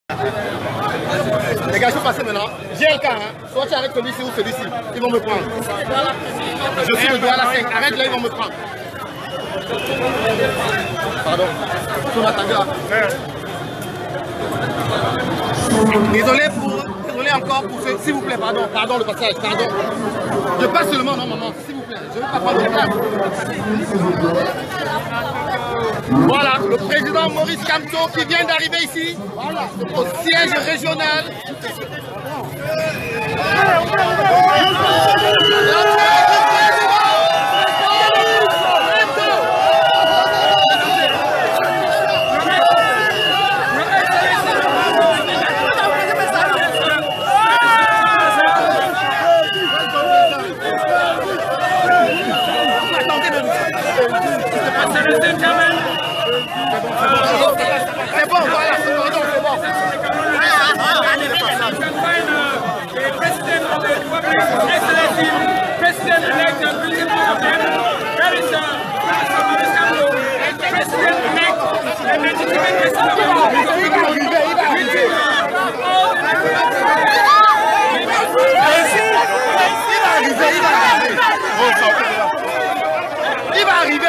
Les gars, je vais passer maintenant. J'ai le cas, hein. Soit tu arrêtes celui-ci ou celui-ci. Ils vont me prendre. Je suis le doigt à la 5. Arrête là, ils vont me prendre. Pardon. Désolé encore pour ce. S'il vous plaît, pardon le passage, pardon. Je passe seulement, non maman, s'il vous plaît. Je ne veux pas prendre de place. Voilà, le président Maurice Kamto qui vient d'arriver ici, voilà, au siège régional. C'est bon, voilà, c'est bon. Il va arriver.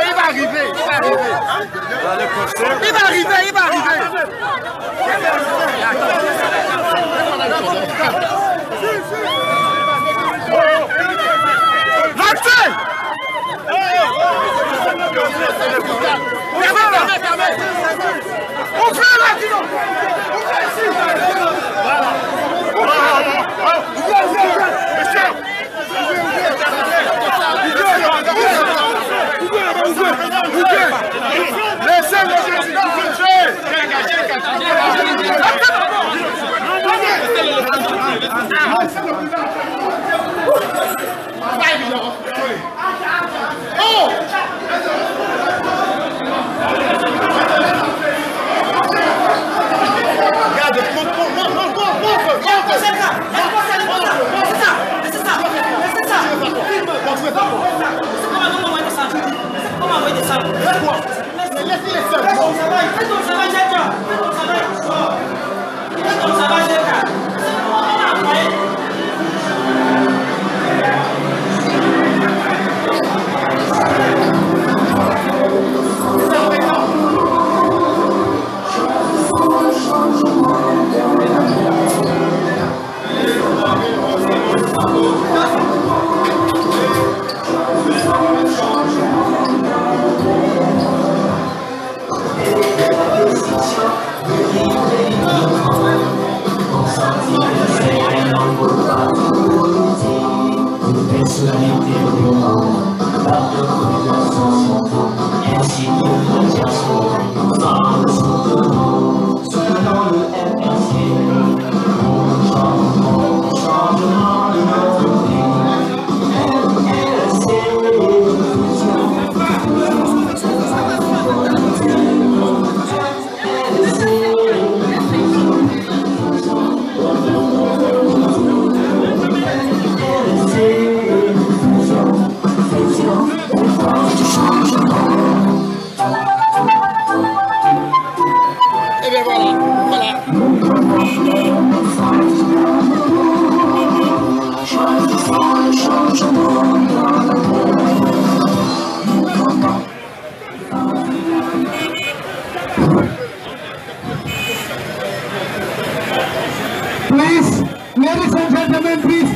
Please, ladies and gentlemen, please,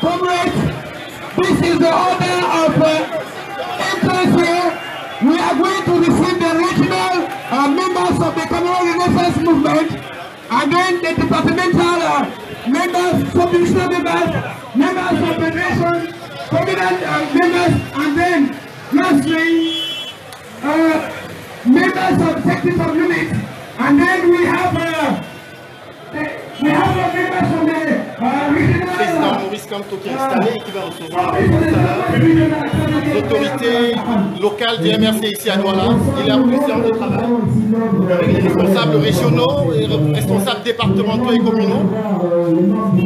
comrades, this is the order of entrance here. We are going to receive the regional members of the Cameroon Renaissance Movement, and then the departmental members, sub-divisional members of the nation, prominent members, and then lastly, members of technical units, and then we have members from the Président Maurice Kamto qui est installé et qui va recevoir les autorités locales du MRC ici à Douala. Il est en séance de travail avec les responsables régionaux et responsables départementaux et communaux.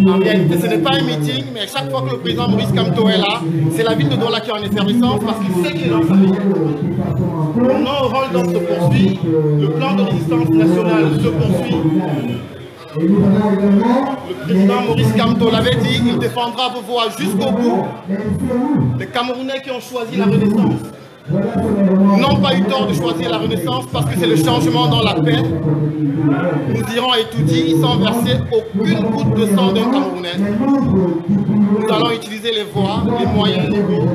En réalité, ce n'est pas un meeting, mais chaque fois que le président Maurice Kamto est là, c'est la ville de Douala qui est en effervescence parce qu'il sait qu'il est dans sa ville. Le non-rôle donc se poursuit, le plan de résistance nationale se poursuit. Le président Maurice Kamto l'avait dit, il défendra vos voix jusqu'au bout. Les Camerounais qui ont choisi la Renaissance n'ont pas eu tort de choisir la Renaissance parce que c'est le changement dans la paix. Nous irons étudier sans verser aucune goutte de sang d'un Camerounais. Nous allons utiliser les voix, les moyens légaux.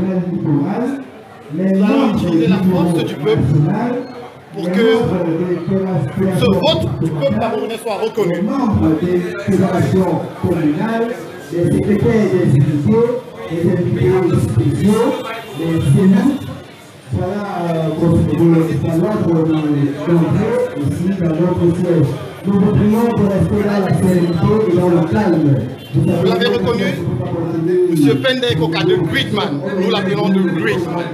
Nous allons utiliser la force du peuple pour que ce vote du peuple camerounais soit reconnu. Des fédérations communales, des secrétaires des unités, des députés spéciaux, des sénats. Voilà, dans l'ordre d'entrée, ici, dans notre siège. Nous vous prions de rester dans la sérénité et dans le calme. Vous l'avez reconnu, M. Pendey Koka de Greatman, nous l'appelons de Greatman.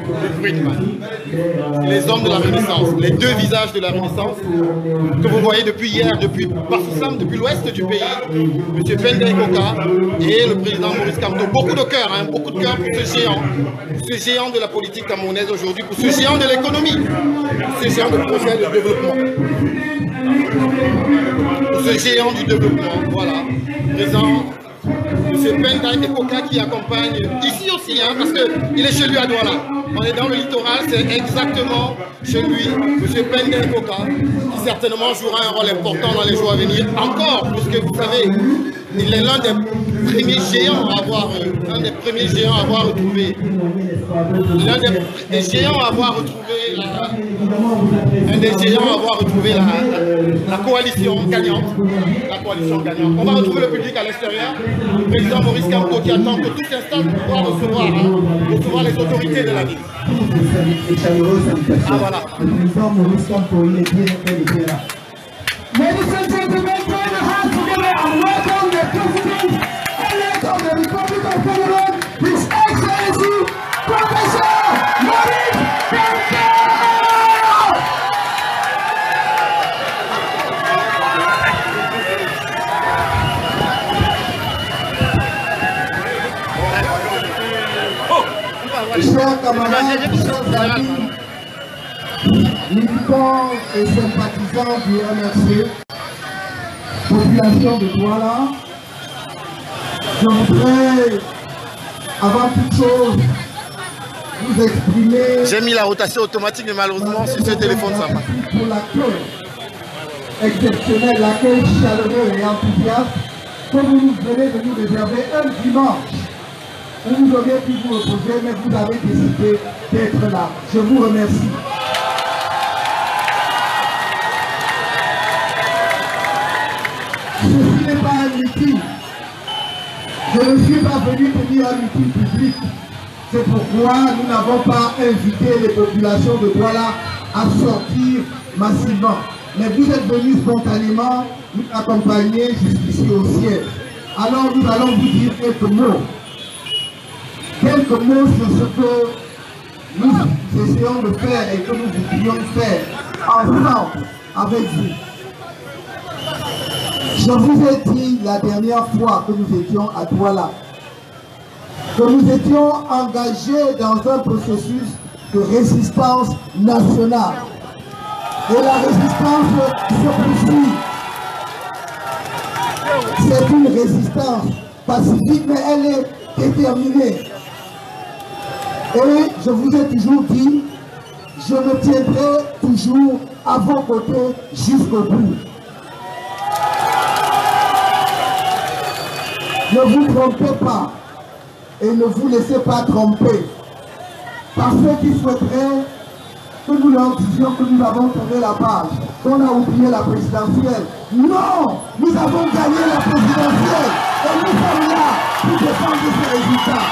Les hommes de la Renaissance, les deux visages de la Renaissance que vous voyez depuis hier, depuis Bafoussam, depuis l'ouest du pays, M. Pendey Koka et le président Maurice Kamto. Beaucoup de cœur pour ce géant de la politique camerounaise aujourd'hui, pour ce géant de l'économie, pour ce géant de projet de développement. Pour ce géant du développement, voilà, présent. M. Pendey Koka qui accompagne ici aussi, parce qu'il est chez lui à Douala. On est dans le littoral, c'est exactement chez lui, M. Pendey Koka, qui certainement jouera un rôle important dans les jours à venir. Encore, puisque vous savez, il est l'un des premiers géants à avoir, retrouvé, la coalition gagnante. On va retrouver le public à l'extérieur. Le président Maurice Kamto qui attend que tout s'installe pour pouvoir recevoir les autorités de la ville. Ah voilà. Le président Maurice Kamto, il est bien là. Ladies and gentlemen, join your hands together and welcome the President-elect of the Republic of Cameroon, His Excellency, Professor Maurice Kamto! Chers camarades, chers amis, militants et sympathisants du MRC, population de Douala, je voudrais, avant toute chose, vous exprimer... J'ai mis la rotation automatique, mais malheureusement, sur ce téléphone, ça marche. Pour l'accueil exceptionnel, l'accueil chaleureux et enthousiaste que vous venez de nous réserver un dimanche. Vous auriez pu vous reposer, mais vous avez décidé d'être là. Je vous remercie. Ceci n'est pas un meeting. Je ne suis pas venu tenir un meeting public. C'est pourquoi nous n'avons pas invité les populations de Douala à sortir massivement. Mais vous êtes venus spontanément nous accompagner jusqu'ici au siège. Alors nous allons vous dire quelques mots. Quelques mots sur ce que nous essayons de faire et que nous voudrions faire ensemble avec vous. Je vous ai dit la dernière fois que nous étions à Douala que nous étions engagés dans un processus de résistance nationale. Et la résistance se poursuit. C'est une résistance pacifique, mais elle est déterminée. Et je vous ai toujours dit, je me tiendrai toujours à vos côtés jusqu'au bout. Ne vous trompez pas et ne vous laissez pas tromper par ceux qui souhaiteraient que nous leur disions que nous avons tourné la page, qu'on a oublié la présidentielle. Non, nous avons gagné la présidentielle et nous sommes là pour défendre ces résultats.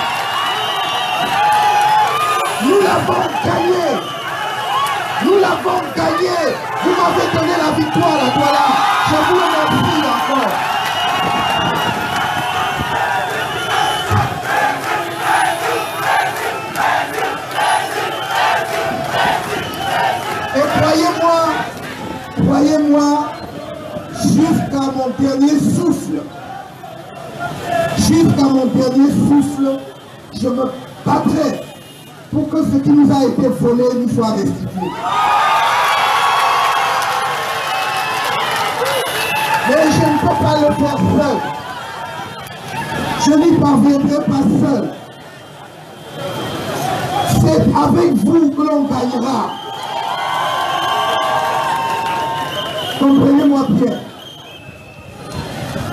Nous l'avons gagné. Nous l'avons gagné. Vous m'avez donné la victoire à Douala. Je vous remercie encore. Et croyez-moi, jusqu'à mon dernier souffle, je me battrai pour que ce qui nous a été volé nous soit restitué. Mais je ne peux pas le faire seul. Je n'y parviendrai pas seul. C'est avec vous que l'on gagnera. Comprenez-moi bien.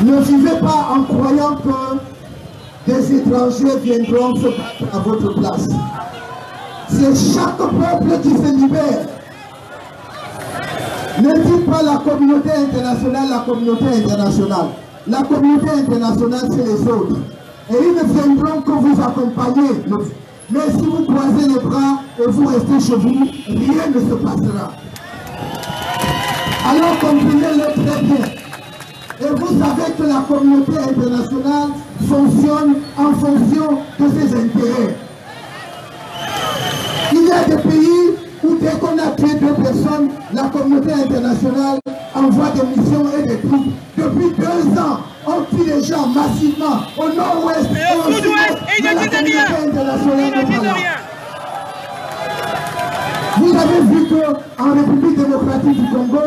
Ne vivez pas en croyant que des étrangers viendront se battre à votre place. C'est chaque peuple qui se libère. Ne dites pas la communauté internationale, la communauté internationale. La communauté internationale, c'est les autres. Et ils ne viendront que vous accompagner. Mais si vous croisez les bras et vous restez chez vous, rien ne se passera. Alors comprenez-le très bien. Et vous savez que la communauté internationale fonctionne en fonction de ses intérêts. Il y a des pays où dès qu'on a tué 2 personnes, la communauté internationale envoie des missions et des troupes. Depuis 2 ans, on tue les gens massivement au nord-ouest et au sud-ouest de la communauté internationale. Vous avez vu qu'en République démocratique du Congo,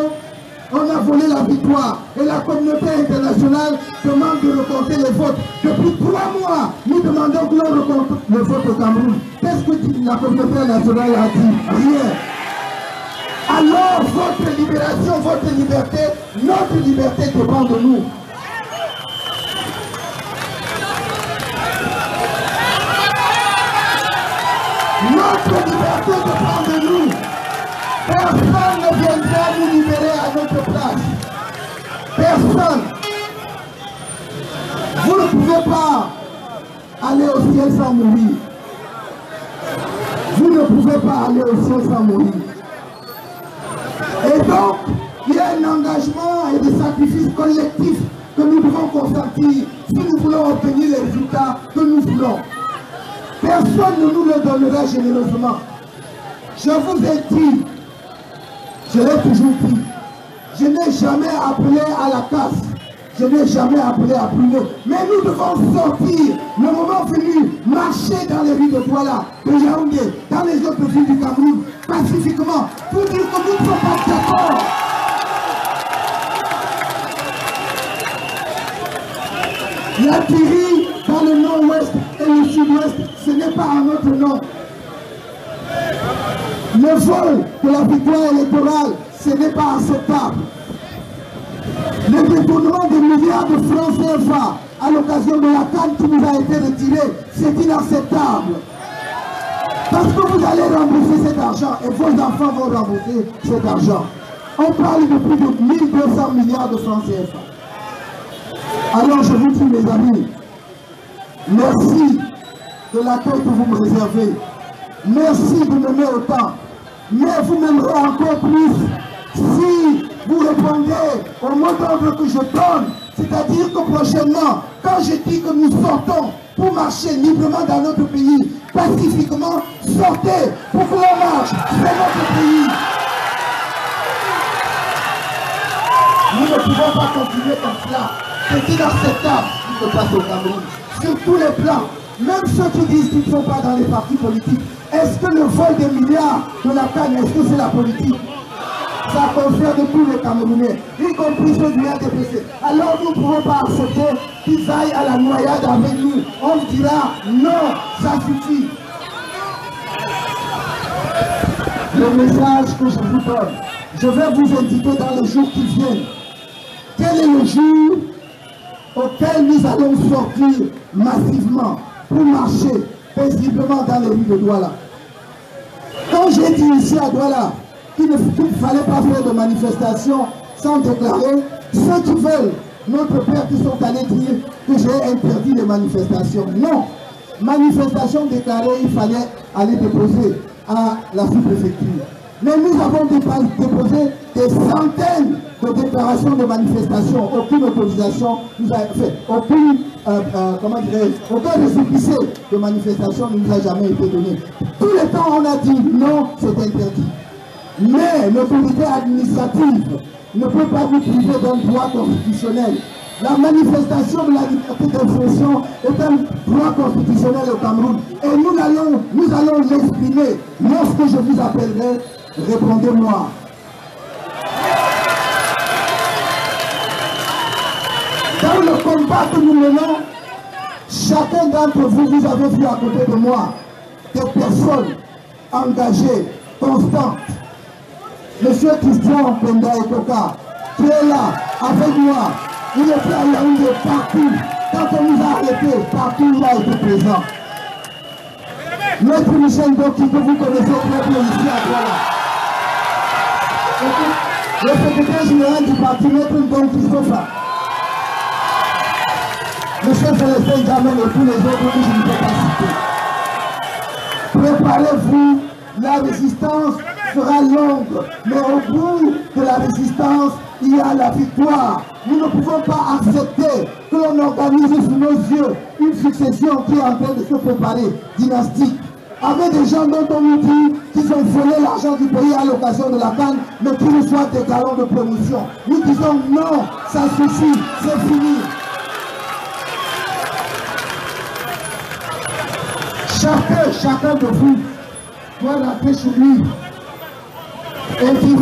on a volé la victoire et la communauté internationale demande de recompter les votes. Depuis 3 mois, nous demandons que l'on recompte le vote au Cameroun. Qu'est-ce que la communauté internationale a dit? Rien. Alors votre libération, votre liberté, notre liberté dépend de nous. Notre liberté dépend de nous. Personne ne viendra nous libérer à notre place. Personne. Vous ne pouvez pas aller au ciel sans mourir. Vous ne pouvez pas aller au ciel sans mourir. Et donc, il y a un engagement et des sacrifices collectifs que nous devons consentir si nous voulons obtenir les résultats que nous voulons. Personne ne nous le donnera généreusement. Je vous ai dit, je l'ai toujours dit, je n'ai jamais appelé à la casse, je n'ai jamais appelé à brûler. Mais nous devons sortir, le moment venu, marcher dans les rues de Douala, de Yaoundé, dans les autres villes du Cameroun, pacifiquement, pour dire que nous ne sommes pas d'accord. La tuerie dans le nord-ouest et le sud-ouest, ce n'est pas un autre nom. Le vol de la victoire électorale, ce n'est pas acceptable. Le détournement de milliards de francs CFA à l'occasion de la CAN qui nous a été retirée, c'est inacceptable. Parce que vous allez rembourser cet argent et vos enfants vont rembourser cet argent. On parle de plus de 1200 milliards de francs CFA. Alors je vous dis mes amis, merci de l'accueil que vous me réservez. Merci de m'aimer autant. Mais vous m'aimerez encore plus si vous répondez au mot d'ordre que je donne. C'est-à-dire que prochainement, quand je dis que nous sortons pour marcher librement dans notre pays, pacifiquement, sortez pour que l'on marche, c'est notre pays. Nous ne pouvons pas continuer comme cela. C'est inacceptable ce qui se passe au Cameroun. Sur tous les plans, même ceux qui disent qu'ils ne sont pas dans les partis politiques, est-ce que le vol des milliards de la CAN, est-ce que c'est la politique? Ça concerne tous les Camerounais, y compris ceux du RDPC. Alors nous ne pouvons pas accepter qu'ils aillent à la noyade avec nous. On dira non, ça suffit. Le message que je vous donne, je vais vous indiquer dans les jours qui viennent. Quel est le jour auquel nous allons sortir massivement pour marcher paisiblement dans les rues de Douala? Quand j'ai dit ici à Douala qu'il ne fallait pas faire de manifestation sans déclarer, ceux qui veulent, notre père qui sont allés dire que j'ai interdit les manifestations. Non, manifestation déclarée, il fallait aller déposer à la sous-préfecture. Mais nous avons déposé des centaines de déclarations de manifestation. Aucune autorisation nous a fait, aucun récépissé de manifestation ne nous a jamais été donné. Tout le temps on a dit non, c'est interdit. Mais l'autorité administrative ne peut pas nous priver d'un droit constitutionnel. La manifestation de la liberté d'expression est un droit constitutionnel au Cameroun. Et nous allons l'exprimer. Lorsque je vous appellerai, répondez-moi. Dans le combat que nous menons, chacun d'entre vous, vous avez vu à côté de moi des personnes engagées, constantes. Monsieur Christian Penda Ekoka, qui est là avec moi, il était à Yaoundé partout. Quand on nous a arrêtés, partout il a été présent. Maître Michel Doki, que vous connaissez très bien ici à Douala. Le secrétaire général du parti, Maître Don Christophe. Monsieur Célestin Jamel et tous les autres que je ne peux pas citer. Préparez-vous, la résistance sera longue, mais au bout de la résistance, il y a la victoire. Nous ne pouvons pas accepter que l'on organise sous nos yeux une succession qui est en train de se préparer, dynastique, avec des gens dont on nous dit qu'ils ont volé l'argent du pays à l'occasion de la CAN, mais qui reçoivent des galons de promotion. Nous disons non, ça suffit, c'est fini. Chacun de vous doit rentrer chez lui et dire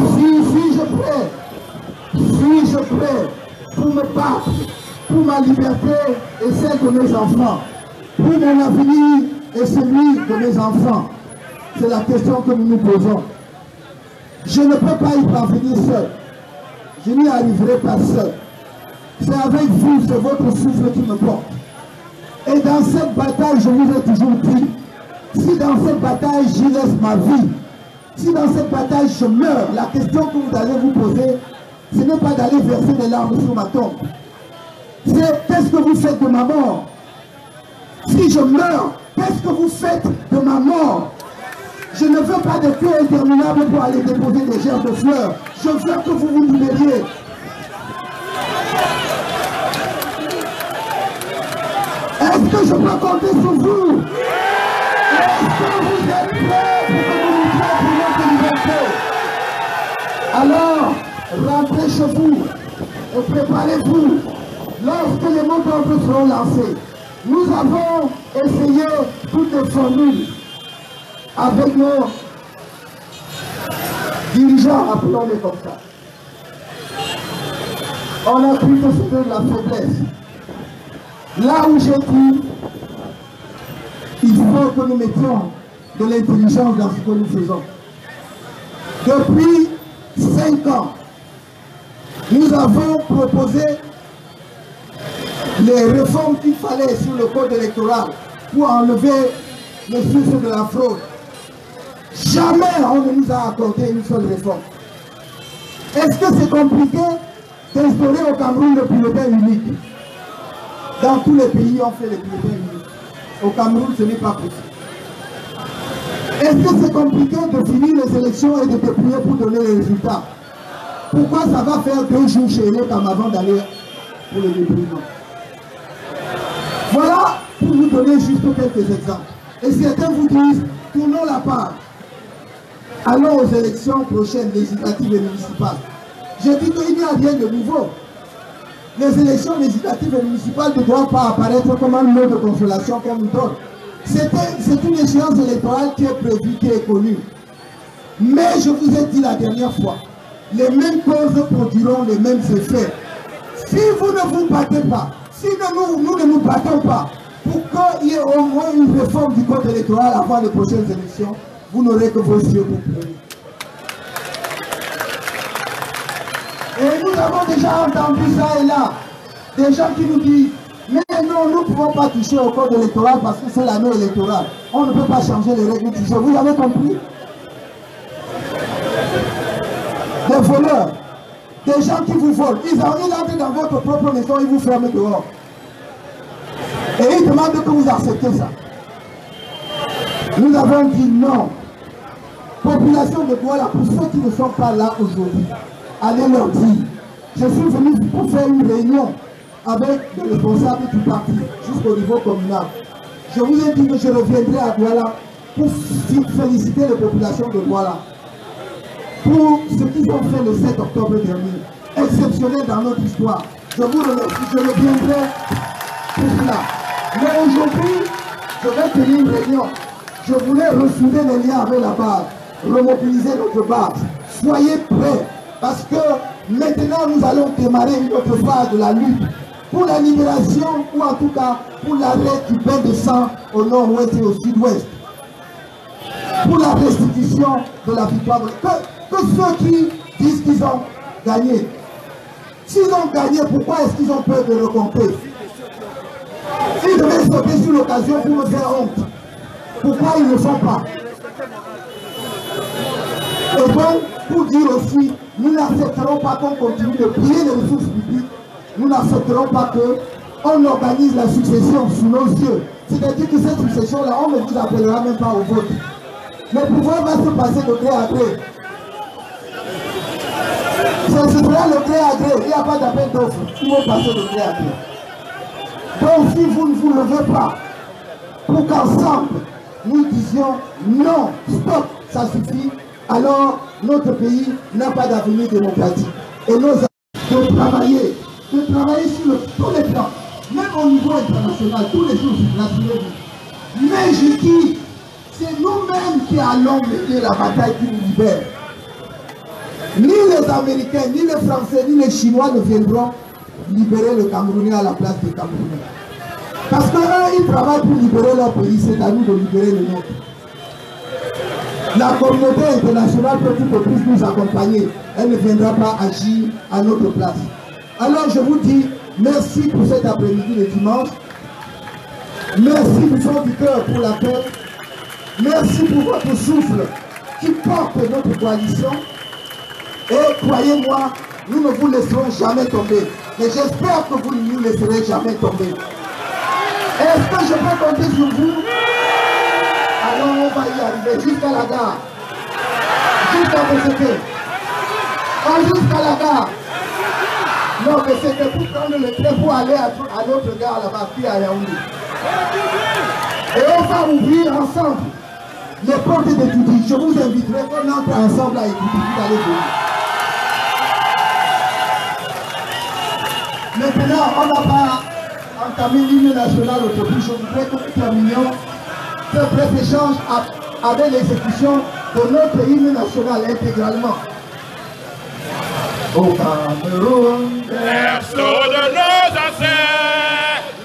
suis-je prêt pour me battre pour ma liberté et celle de mes enfants, pour mon avenir et celui de mes enfants. C'est la question que nous nous posons. Je ne peux pas y parvenir seul. Je n'y arriverai pas seul. C'est avec vous, c'est votre souffle qui me porte. Et dans cette bataille, je vous ai toujours dit, si dans cette bataille, j'y laisse ma vie, si dans cette bataille, je meurs, la question que vous allez vous poser, ce n'est pas d'aller verser des larmes sur ma tombe. C'est qu'est-ce que vous faites de ma mort? Si je meurs, qu'est-ce que vous faites de ma mort? Je ne veux pas de queue interminable pour aller déposer des gerbes de fleurs. Je veux que vous vous libériez. Est-ce que je peux compter sur vous? Est-ce que vous êtes prêts pour que nous luttions pour notre liberté? Alors, rentrez chez vous et préparez-vous. Lorsque les mots d'ordre seront lancés, nous avons essayé toutes les formules avec nos dirigeants, appelons-les comme ça. On a cru que c'était de la faiblesse. Là où j'ai dit, il faut que nous mettions de l'intelligence dans ce que nous faisons. Depuis 5 ans, nous avons proposé les réformes qu'il fallait sur le code électoral pour enlever le souci de la fraude. Jamais on ne nous a accordé une seule réforme. Est-ce que c'est compliqué d'instaurer au Cameroun le bulletin unique? Dans tous les pays, on fait les bulletins uniques. Au Cameroun, ce n'est pas possible. Est-ce que c'est compliqué de finir les élections et de dépouiller pour donner les résultats? Pourquoi ça va faire 2 jours chez les comme avant d'aller pour le dépouillement? Voilà pour vous donner juste quelques exemples. Et certains vous disent, tournons la page. Allons aux élections prochaines, législatives et municipales. J'ai dit qu'il n'y a rien de nouveau. Les élections législatives et municipales ne doivent pas apparaître comme un lot de consolation qu'on nous donne. C'est une échéance électorale qui est prévue, qui est connue. Mais je vous ai dit la dernière fois, les mêmes causes produiront les mêmes effets. Si vous ne vous battez pas, si nous ne nous battons pas, pour qu'il y ait au moins une réforme du code électoral avant les prochaines élections, vous n'aurez que vos yeux pour pleurer. Et nous avons déjà entendu ça et là, des gens qui nous disent, mais non, nous ne pouvons pas toucher au code électoral parce que c'est l'année électorale. On ne peut pas changer les règles du jeu. Vous avez compris? Des voleurs, des gens qui vous volent, ils entrent dans votre propre maison, ils vous ferment dehors. Et ils demandent que vous acceptez ça. Nous avons dit non. Population de Douala, pour ceux qui ne sont pas là aujourd'hui, allez leur dire, je suis venu pour faire une réunion avec les responsables du parti, jusqu'au niveau communal. Je vous ai dit que je reviendrai à Douala pour féliciter les populations de Douala pour ce qu'ils ont fait le 7 octobre dernier, exceptionnel dans notre histoire. Je vous remercie, je reviendrai pour cela. Mais aujourd'hui, je vais tenir une réunion. Je voulais ressouder les liens avec la base, remobiliser notre base. Soyez prêts, parce que maintenant nous allons démarrer une autre phase de la lutte. pour la libération, ou en tout cas pour l'arrêt du bain de sang au nord-ouest et au sud-ouest. Pour la restitution de la victoire. Que ceux qui disent qu'ils ont gagné. S'ils ont gagné, pourquoi est-ce qu'ils ont peur de recompter? Ils devaient sauter sur l'occasion pour me faire honte. Pourquoi ils ne le font pas? Et donc, pour dire aussi, nous n'accepterons pas qu'on continue de piller les ressources publiques. Nous n'accepterons pas qu'on organise la succession sous nos yeux. C'est-à-dire que cette succession-là, on ne vous appellera même pas au vote. Le pouvoir va se passer de gré à gré. Ce sera le gré à gré. Il n'y a pas d'appel d'offres. Ils vont passer de gré à gré. Donc si vous ne vous levez pas, pour qu'ensemble, nous disions non, stop, ça suffit, alors notre pays n'a pas d'avenir démocratique. Et nous avons de travailler sur tous les plans, même au niveau international, tous les jours, mais je dis, c'est nous-mêmes qui allons mener la bataille qui nous libère. Ni les Américains, ni les Français, ni les Chinois ne viendront libérer le Camerounais à la place des Camerounais. Parce qu'eux, ils travaillent pour libérer leur pays, c'est à nous de libérer le nôtre. La communauté internationale peut tout au plus nous accompagner. Elle ne viendra pas agir à notre place. Alors je vous dis, merci pour cet après-midi le dimanche. Merci du fond du cœur pour la paix. Merci pour votre souffle qui porte notre coalition. Et croyez-moi, nous ne vous laisserons jamais tomber. Et j'espère que vous ne nous laisserez jamais tomber. Est-ce que je peux compter sur vous? Alors on va y arriver jusqu'à la gare. Jusqu'à BCT. Pas jusqu'à la gare. Non, mais c'était pour prendre le train pour aller à l'autre gare là-bas, puis à Yaoundé. Et on va ouvrir ensemble les portes d'études. Je vous inviterai qu'on entre ensemble à étudier. Vous allez venir. Maintenant, on n'a pas entamé l'hymne national aujourd'hui. Je voudrais que nous terminions ce bref échange avec l'exécution de notre hymne national intégralement. Au Cameroun, berceau de nos ancêtres,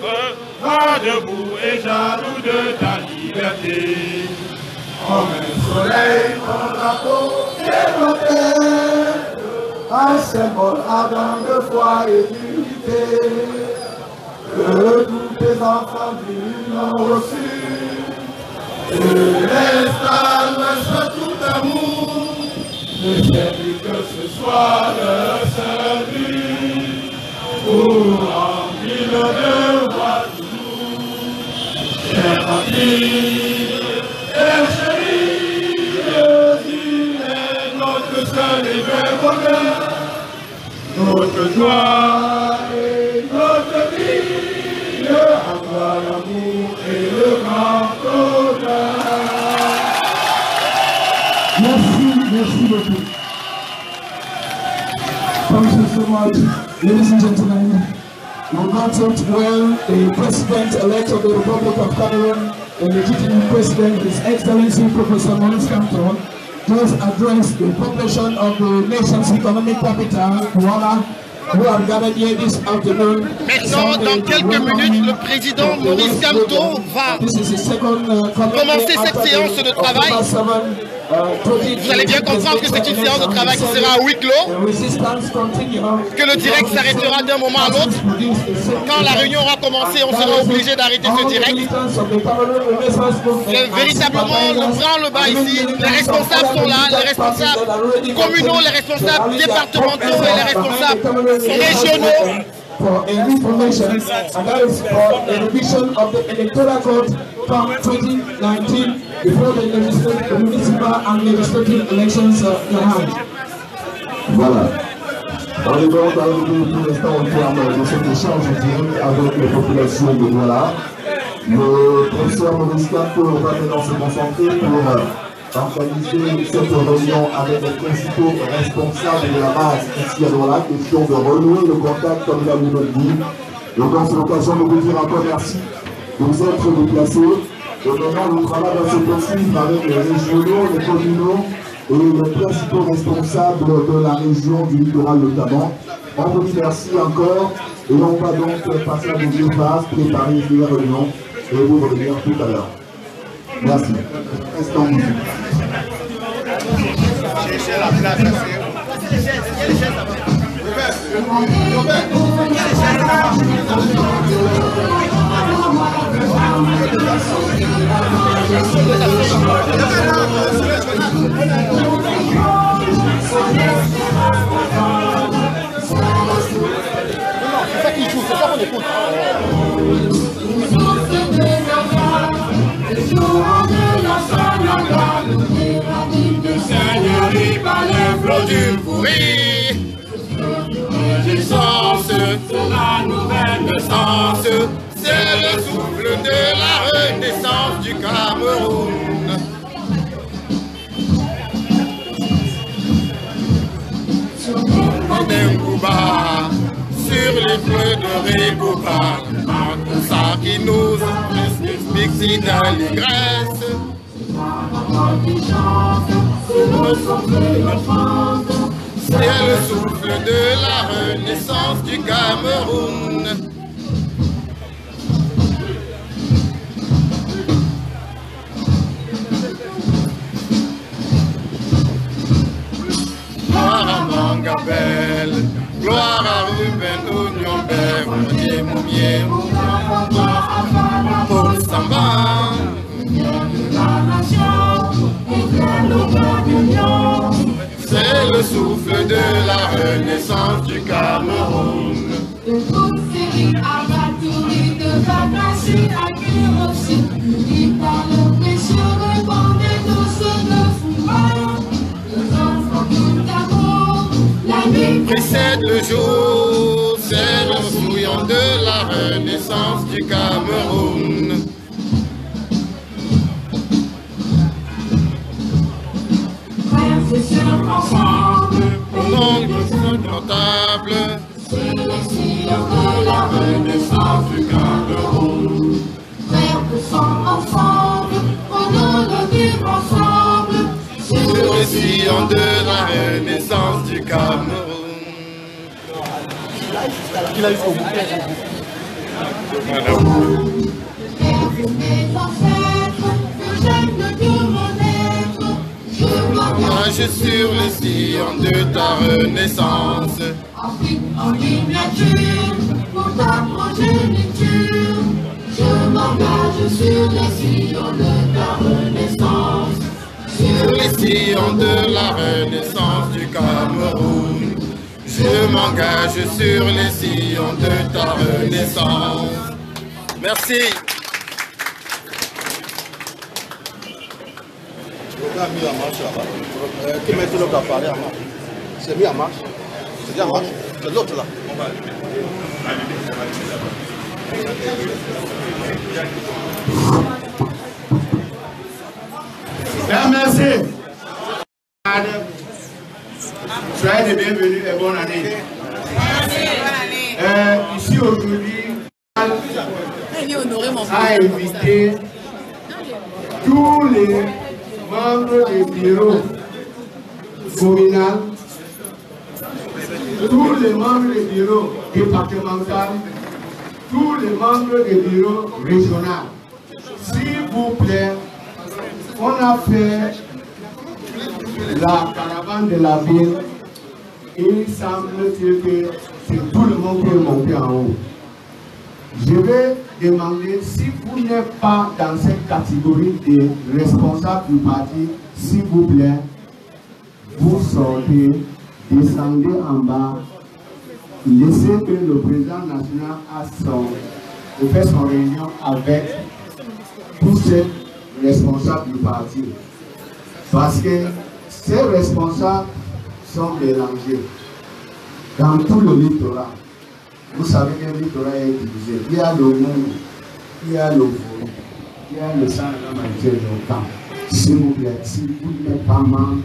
va debout et jaloux de ta liberté. Comme un soleil, ton drapeau développé, un symbole ardent de foi et d'unité, que tous tes enfants du nord au sud, et l'installe tout amour, ne servit que ce soit le salut, pour remplir le devoir toujours. Chers amis, chers chéris, Dieu est notre seul et vrai bonheur, notre joie et notre vie, avoir l'amour et le grand honneur. Merci beaucoup. Thank you so much, ladies and gentlemen. We wanted well the President-elect of the Republic of Cameroon, the legitimate President, His Excellency Professor Maurice Kamto, just address the population of the nation's economic capital, Douala, who have gathered here this afternoon. Maintenant, dans quelques minutes, le président Maurice Kamto va commencer cette séance de travail. Vous allez bien comprendre que c'est une séance de travail qui sera à huis clos, que le direct s'arrêtera d'un moment à l'autre. Quand la réunion aura commencé, on sera obligé d'arrêter ce direct. Véritablement, le branle-bas ici, les responsables sont là, les responsables communaux, les responsables départementaux et les responsables régionaux. For information, and that is for a revision of the electoral code from 2019 before the municipal and legislative elections are held. Voilà. On est donc arrivé pour l'instant au terme de cet échange direct avec les populations de Douala. Le professeur Maurice Kamto va maintenant se concentrer pour organiser cette réunion avec les principaux responsables de la base ici à Douala, question de renouer le contact comme il a nous dit. Donc c'est l'occasion de vous dire encore merci de vous être déplacés. Et maintenant le travail va se poursuivre avec les régionaux, les communaux et les principaux responsables de la région du littoral notamment. On vous dit merci encore. Et on va donc passer à vos phases, préparer les réunions et vous revenir tout à l'heure. Merci. Instant musique. Cherchez la place, il y a les chaises là-bas. C'est ça qui joue, c'est ça qu'on écoute. Seigneurie par le flot du pourri. Naissance, la nouvelle naissance, c'est le souffle de la renaissance du Cameroun. Ndengouba, sur les fleurs de Régouba, tout ça qui nous explique si d'allégresse. C'est le souffle de la renaissance du Cameroun. Gloire à Mangabel, gloire à Ruben Ounion-Ber, Moumier, Paul Samba. C'est le souffle de la renaissance du Cameroun. De Kousséry à Batouri, de Bakashi à Kérosi, il parle pécheur, répandez tous de Foumaï, les enfants tout d'amour, la nuit précède le jour, c'est le souillon de la renaissance du Cameroun. ensemble, Au nom du notable, c'est les sillons de la renaissance du Cameroun. Frères de sang ensemble, prenons le vivre ensemble, sur les sillons de la renaissance du Cameroun. Qu'il a eu au bout. Mes ancêtres, que j'aime de tout mon être, je m'engage Nage sur les sillons de ta renaissance. Afrique en miniature, pour ta progéniture. Je m'engage sur les sillons de ta renaissance. Sur les sillons de la renaissance du Cameroun. Je m'engage sur les sillons de ta renaissance. Merci. Le gars a mis en marche là-bas. Qui met tout le gars parler en marche? C'est mis en marche. C'est bien en marche. C'est l'autre là. On va Merci. Soyez les bienvenus et bonne année. Ici aujourd'hui, a invité tous les membres du bureau communal, tous les membres du bureau départemental, tous les membres du bureau régional. S'il vous plaît, on a fait la caravane de la ville et il semble-t-il que c'est tout le monde qui est monté en haut. Je vais demander, si vous n'êtes pas dans cette catégorie de responsables du parti, s'il vous plaît, vous sortez, descendez en bas, laissez que le président national fait son réunion avec tous ces responsables du parti. Parce que ces responsables sont mélangés dans tout le littoral. Vous savez que le littoral est divisé. Il y a le monde, il y a le Foro, il y a le centre de le camp. S'il vous plaît, si vous n'êtes pas membre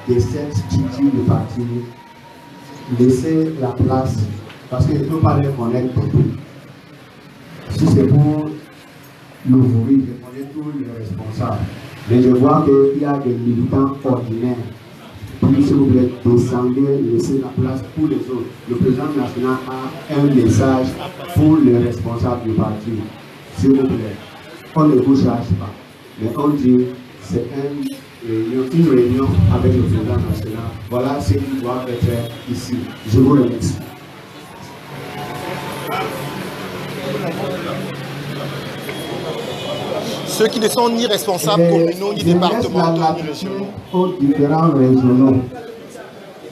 de cette structure du parti, laissez la place parce qu'il ne peut pas les connaître beaucoup. Si c'est pour l'ouvrir, je connais tous les responsables. Mais je vois qu'il y a des militants ordinaires Puis, s'il vous plaît, descendez, laissez la place pour les autres. Le président national a un message pour les responsables du parti. S'il vous plaît, on ne vous charge pas. Mais on dit, c'est une réunion avec le président national. Voilà ce qui doit être fait ici. Je vous remercie. Ceux qui ne sont ni responsables communaux, ni départementaux, ni régionaux. Aux différents régionaux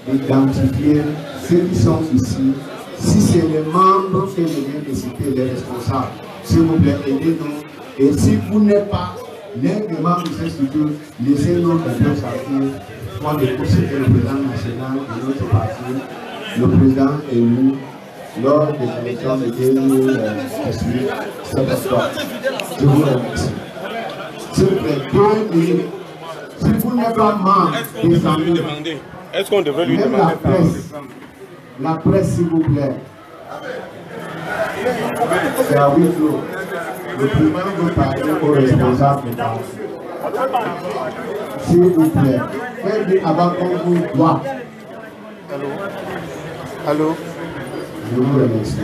d'identifier ceux qui sont ici. Si c'est les membres que je viens de citer, les responsables, s'il vous plaît, aidez-nous. Et si vous n'êtes pas l'un des membres de cette structure, laissez-nous un peu sortir. Moi, je trouve que le président national de notre parti, le président élu lors des élections de 2018, c'est pourquoi je vous remercie. S'il vous plaît, 2 minutes. Si vous n'êtes pas membre, descendez. Est-ce qu'on devrait lui Même demander la presse, s'il vous plaît. C'est à huis clos. Le président veut parler aux responsables de parti. S'il vous plaît, faites avant qu'on vous voit. Allô? Je vous remercie.